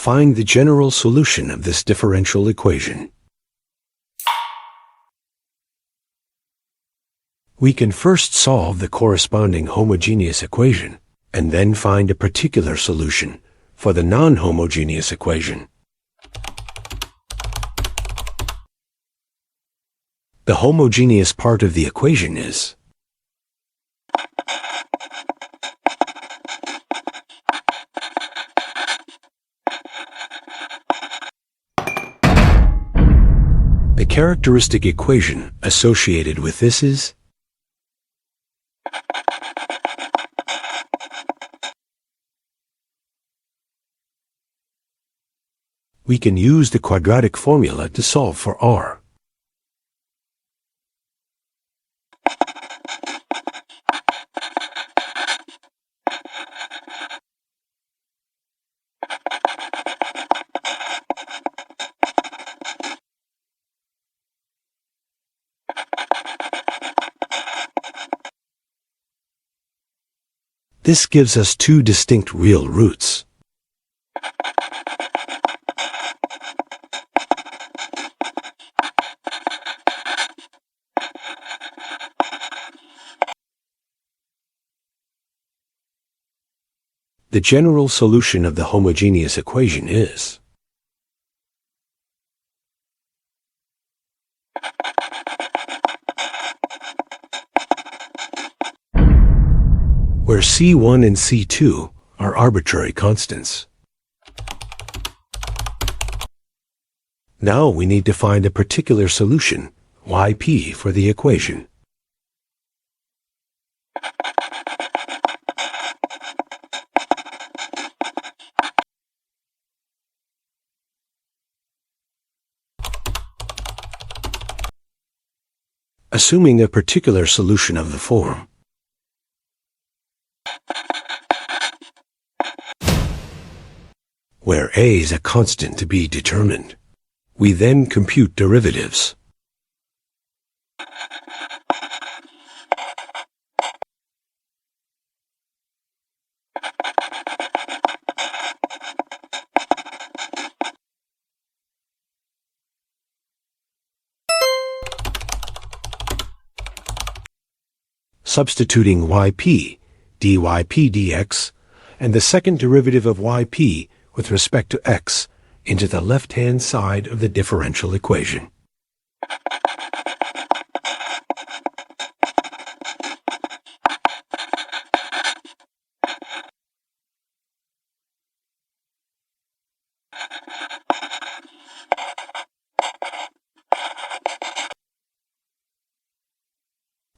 Find the general solution of this differential equation. We can first solve the corresponding homogeneous equation, and then find a particular solution for the non-homogeneous equation. The homogeneous part of the equation is the characteristic equation associated with this is we can use the quadratic formula to solve for r. This gives us two distinct real roots. The general solution of the homogeneous equation is where C1 and C2 are arbitrary constants. Now we need to find a particular solution, yp, for the equation. Assuming a particular solution of the form where a is a constant to be determined, we then compute derivatives. Substituting yp, dyp dx, and the second derivative of yp with respect to x into the left-hand side of the differential equation.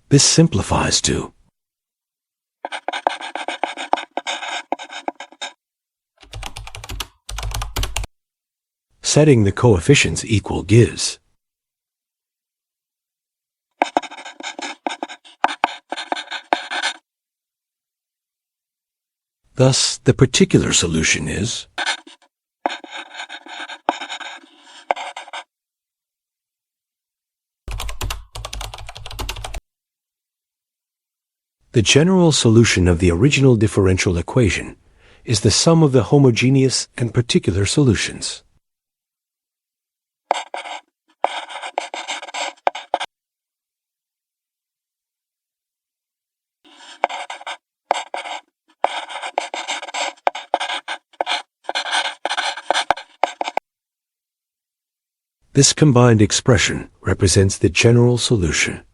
This simplifies to setting the coefficients equal gives thus the particular solution is the general solution of the original differential equation is the sum of the homogeneous and particular solutions. This combined expression represents the general solution.